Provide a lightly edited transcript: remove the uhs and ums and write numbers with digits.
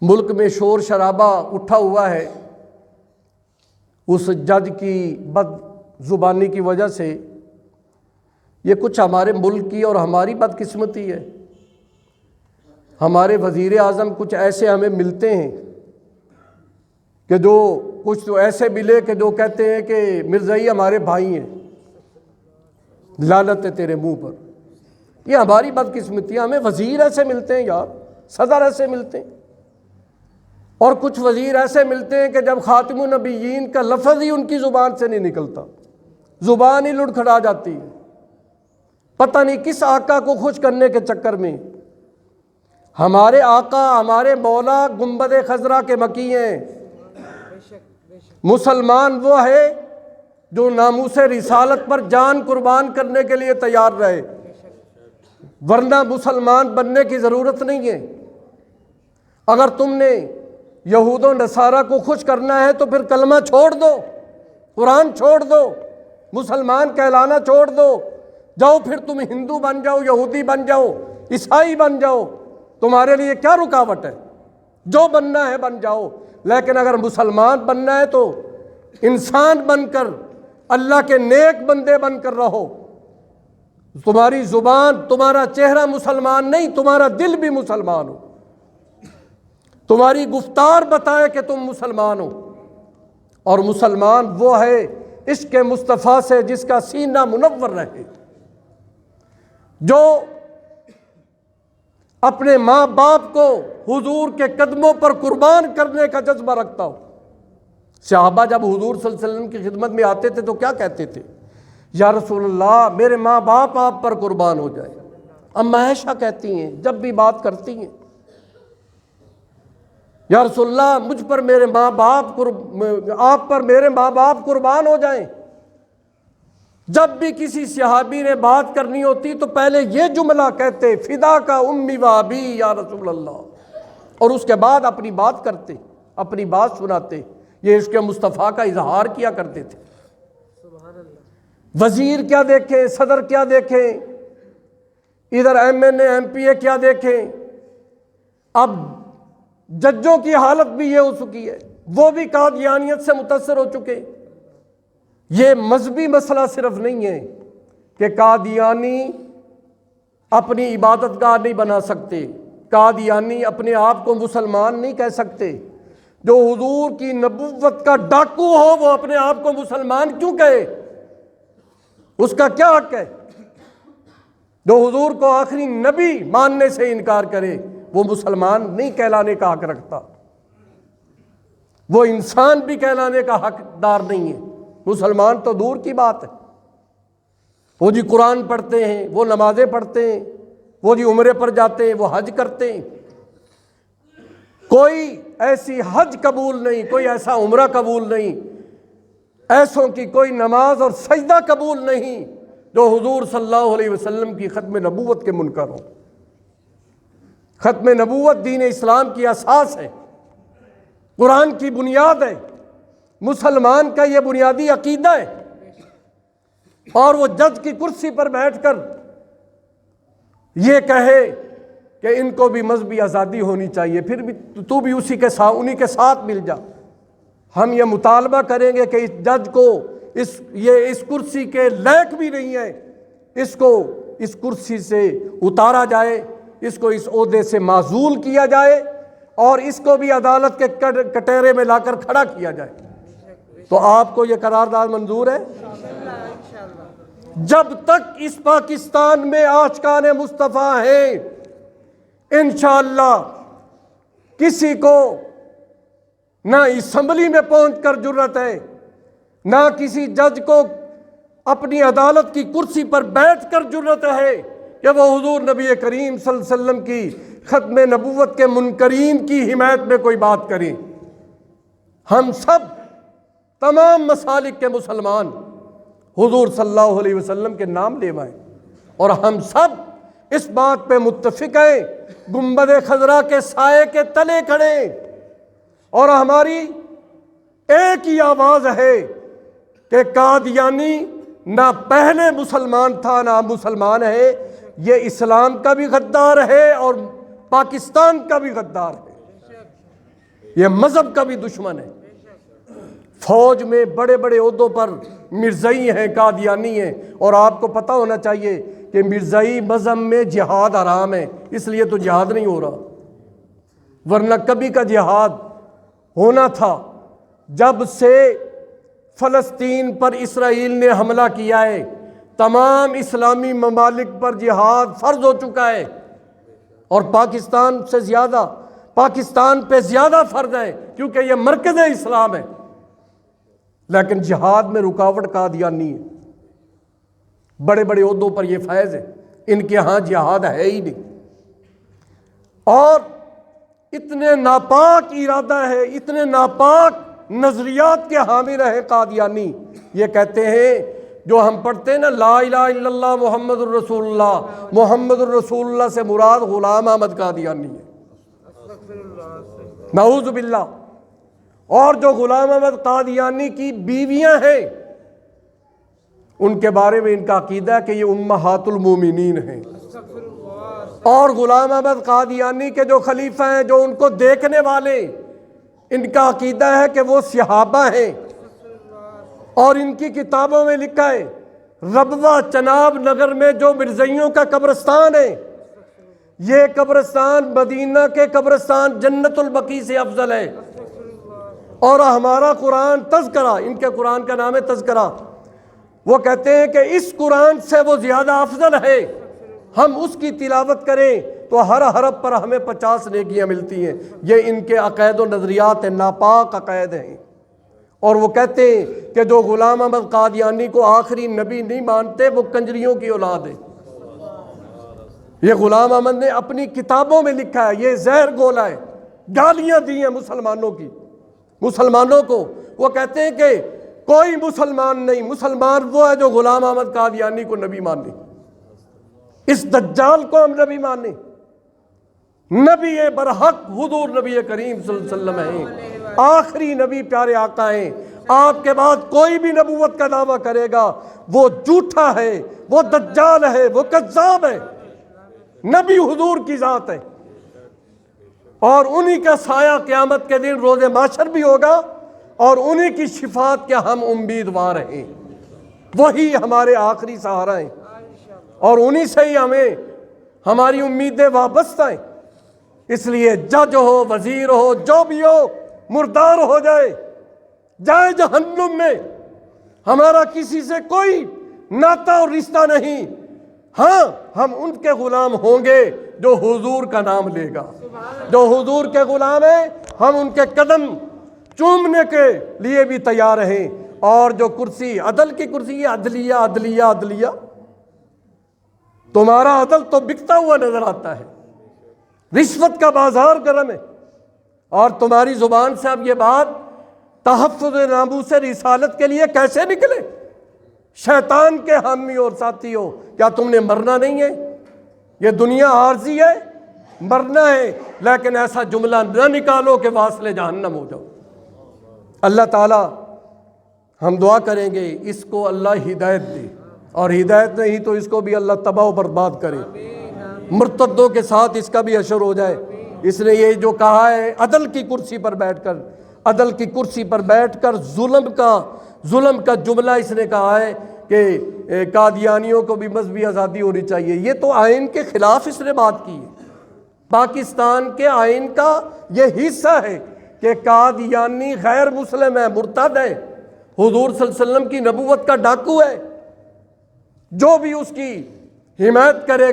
ملک میں شور شرابہ اٹھا ہوا ہے اس جج کی بد زبانی کی وجہ سے۔ یہ کچھ ہمارے ملک کی اور ہماری بدقسمتی ہے۔ ہمارے وزیر اعظم کچھ ایسے ہمیں ملتے ہیں کہ جو کچھ تو ایسے ملے کہ جو کہتے ہیں کہ مرزائی ہمارے بھائی ہیں، لعنت ہے تیرے منہ پر۔ یہ ہماری بدقسمتی ہے، ہمیں وزیر ایسے ملتے ہیں یار، صدر ایسے ملتے ہیں، اور کچھ وزیر ایسے ملتے ہیں کہ جب خاتم النبیین کا لفظ ہی ان کی زبان سے نہیں نکلتا، زبان ہی لڑکھڑا جاتی ہے۔ پتہ نہیں کس آقا کو خوش کرنے کے چکر میں۔ ہمارے آقا، ہمارے مولا گنبد خضرا کے مکی ہیں۔ مسلمان وہ ہے جو ناموس رسالت پر جان قربان کرنے کے لیے تیار رہے، ورنہ مسلمان بننے کی ضرورت نہیں ہے۔ اگر تم نے یہود و نصارہ کو خوش کرنا ہے تو پھر کلمہ چھوڑ دو، قرآن چھوڑ دو، مسلمان کہلانا چھوڑ دو، جاؤ پھر تم ہندو بن جاؤ، یہودی بن جاؤ، عیسائی بن جاؤ، تمہارے لیے کیا رکاوٹ ہے؟ جو بننا ہے بن جاؤ، لیکن اگر مسلمان بننا ہے تو انسان بن کر، اللہ کے نیک بندے بن کر رہو۔ تمہاری زبان، تمہارا چہرہ مسلمان نہیں، تمہارا دل بھی مسلمان ہو، تمہاری گفتار بتائے کہ تم مسلمان ہو۔ اور مسلمان وہ ہے عشق مصطفیٰ سے جس کا سینہ منور رہے، جو اپنے ماں باپ کو حضور کے قدموں پر قربان کرنے کا جذبہ رکھتا ہو۔ صحابہ جب حضور صلی اللہ علیہ وسلم کی خدمت میں آتے تھے تو کیا کہتے تھے؟ یا رسول اللہ میرے ماں باپ آپ پر قربان ہو جائے۔ اما عائشہ کہتی ہیں جب بھی بات کرتی ہیں، یا رسول اللہ مجھ پر میرے ماں باپ آپ پر میرے ماں باپ قربان ہو جائیں۔ جب بھی کسی صحابی نے بات کرنی ہوتی تو پہلے یہ جملہ کہتے، فدا کا امی و ابی یا رسول اللہ، اور اس کے بعد اپنی بات کرتے، اپنی بات سناتے۔ یہ عشق مصطفیٰ کا اظہار کیا کرتے تھے۔ وزیر کیا دیکھیں، صدر کیا دیکھیں، ادھر M N A M P A کیا دیکھیں، اب ججوں کی حالت بھی یہ ہو چکی ہے، وہ بھی قادیانیت سے متاثر ہو چکے۔ یہ مذہبی مسئلہ صرف نہیں ہے کہ قادیانی اپنی عبادت گاہ نہیں بنا سکتے، قادیانی اپنے آپ کو مسلمان نہیں کہہ سکتے۔ جو حضور کی نبوت کا ڈاکو ہو وہ اپنے آپ کو مسلمان کیوں کہے؟ اس کا کیا حق ہے؟ جو حضور کو آخری نبی ماننے سے انکار کرے وہ مسلمان نہیں کہلانے کا حق رکھتا، وہ انسان بھی کہلانے کا حقدار نہیں ہے۔ مسلمان تو دور کی بات ہے، وہ جی قرآن پڑھتے ہیں، وہ نمازیں پڑھتے ہیں، وہ جی عمرے پر جاتے ہیں، وہ حج کرتے ہیں۔ کوئی ایسی حج قبول نہیں، کوئی ایسا عمرہ قبول نہیں، ایسوں کی کوئی نماز اور سجدہ قبول نہیں جو حضور صلی اللہ علیہ وسلم کی ختم نبوت کے منکر ہوں۔ ختم نبوت دین اسلام کی اساس ہے، قرآن کی بنیاد ہے، مسلمان کا یہ بنیادی عقیدہ ہے۔ اور وہ جج کی کرسی پر بیٹھ کر یہ کہے کہ ان کو بھی مذہبی آزادی ہونی چاہیے، پھر بھی تو بھی انہی کے ساتھ مل جا۔ ہم یہ مطالبہ کریں گے کہ اس جج کو اس کرسی کے لائق بھی نہیں ہے، اس کو اس کرسی سے اتارا جائے، اس کو اس عہدے سے معزول کیا جائے، اور اس کو بھی عدالت کے کٹہرے میں لا کر کھڑا کیا جائے۔ تو آپ کو یہ قرارداد منظور ہے؟ جب تک اس پاکستان میں عاشقان مصطفیٰ ہیں، انشاءاللہ کسی کو نہ اسمبلی میں پہنچ کر جرأت ہے، نہ کسی جج کو اپنی عدالت کی کرسی پر بیٹھ کر جرأت ہے کہ وہ حضور نبی کریم صلی اللہ علیہ وسلم کی ختم نبوت کے منکرین کی حمایت میں کوئی بات کریں۔ ہم سب تمام مسالک کے مسلمان حضور صلی اللہ علیہ وسلم کے نام لیوائیں، اور ہم سب اس بات پہ متفق ہیں، گنبد خضرا کے سائے کے تلے کھڑے، اور ہماری ایک ہی آواز ہے کہ قادیانی نہ پہلے مسلمان تھا نہ مسلمان ہے، یہ اسلام کا بھی غدار ہے اور پاکستان کا بھی غدار ہے۔ یہ مذہب کا بھی دشمن ہے۔ فوج میں بڑے بڑے عہدوں پر مرزائی ہیں، قادیانی ہیں، اور آپ کو پتہ ہونا چاہیے کہ مرزائی مذہب میں جہاد حرام ہے، اس لیے تو جہاد نہیں ہو رہا، ورنہ کبھی کا جہاد ہونا تھا۔ جب سے فلسطین پر اسرائیل نے حملہ کیا ہے، تمام اسلامی ممالک پر جہاد فرض ہو چکا ہے، اور پاکستان سے زیادہ، پاکستان پہ زیادہ فرض ہے کیونکہ یہ مرکز اسلام ہے، لیکن جہاد میں رکاوٹ قادیانی ہے۔ بڑے بڑے عہدوں پر یہ فیض ہے، ان کے ہاں جہاد ہے ہی نہیں، اور اتنے ناپاک ارادہ ہے، اتنے ناپاک نظریات کے حامل ہے قادیانی۔ یہ کہتے ہیں جو ہم پڑھتے ہیں نا، لا الہ الا اللہ محمد الرسول اللہ، محمد الرسول اللہ سے مراد غلام احمد قادیانی ہے، نعوذ باللہ۔ اور جو غلام احمد قادیانی کی بیویاں ہیں، ان کے بارے میں ان کا عقیدہ ہے کہ یہ امہات المومنین ہیں، اور غلام احمد قادیانی کے جو خلیفہ ہیں، جو ان کو دیکھنے والے، ان کا عقیدہ ہے کہ وہ صحابہ ہیں، اور ان کی کتابوں میں لکھا ہے ربوہ چناب نگر میں جو مرزائیوں کا قبرستان ہے، یہ قبرستان مدینہ کے قبرستان جنت البقیع سے افضل ہے، اور ہمارا قرآن تذکرہ، ان کے قرآن کا نام ہے تذکرہ، وہ کہتے ہیں کہ اس قرآن سے وہ زیادہ افضل ہے، ہم اس کی تلاوت کریں تو ہر حرف پر ہمیں 50 نیکیاں ملتی ہیں۔ یہ ان کے عقائد و نظریات ہیں، ناپاک عقائد ہیں، اور وہ کہتے ہیں کہ جو غلام احمد قادیانی کو آخری نبی نہیں مانتے وہ کنجریوں کی اولاد ہے۔ یہ غلام احمد نے اپنی کتابوں میں لکھا ہے، یہ زہر گولا ہے، گالیاں دی ہیں مسلمانوں کو۔ وہ کہتے ہیں کہ کوئی مسلمان نہیں، مسلمان وہ ہے جو غلام احمد قادیانی کو نبی مانے، اس دجال کو ہم نبی مانے۔ نبی برحق حضور نبی کریم صلی اللہ علیہ وسلم ہیں، آخری نبی پیارے آقا ہیں، آپ کے بعد کوئی بھی نبوت کا دعویٰ کرے گا وہ جھوٹا ہے، وہ دجال ہے، وہ کذاب ہے، نبی حضور کی ذات ہے، اور انہی کا سایہ قیامت کے دن روز محشر بھی ہوگا، اور انہی کی شفاعت کے ہم امیدوار ہیں، وہی ہمارے آخری سہارا ہیں، اور انہی سے ہی ہمیں ہماری امیدیں وابستہ ہیں۔ اس لیے جج ہو، وزیر ہو، جو بھی ہو، مردار ہو جائے جہنم میں، ہمارا کسی سے کوئی ناطہ اور رشتہ نہیں، ہاں ہم ان کے غلام ہوں گے جو حضور کا نام لے گا، جو حضور کے غلام ہیں، ہم ان کے قدم چومنے کے لیے بھی تیار ہیں، اور جو کرسی عدل کی کرسی ہے، عدلیہ عدلیہ عدلیہ، تمہارا عدل تو بکتا ہوا نظر آتا ہے، رشوت کا بازار گرم ہے، اور تمہاری زبان سے اب یہ بات تحفظ ناموس رسالت کے لیے کیسے نکلے؟ شیطان کے حامی اور ساتھی ہو، کیا تم نے مرنا نہیں ہے؟ یہ دنیا عارضی ہے، مرنا ہے، لیکن ایسا جملہ نہ نکالو کہ واصل جہنم ہو جاؤ۔ اللہ تعالی ہم دعا کریں گے اس کو اللہ ہدایت دے، اور ہدایت نہیں تو اس کو بھی اللہ تباہ و برباد کرے، مرتدوں کے ساتھ اس کا بھی حشر ہو جائے۔ اس نے یہ جو کہا ہے عدل کی کرسی پر بیٹھ کر، عدل کی کرسی پر بیٹھ کر ظلم کا جملہ اس نے کہا ہے کہ قادیانیوں کو بھی مذہبی آزادی ہونی چاہیے، یہ تو آئین کے خلاف اس نے بات کی ہے۔ پاکستان کے آئین کا یہ حصہ ہے کہ قادیانی غیر مسلم ہے، مرتد ہے، حضور صلی اللہ علیہ وسلم کی نبوت کا ڈاکو ہے، جو بھی اس کی حمایت کرے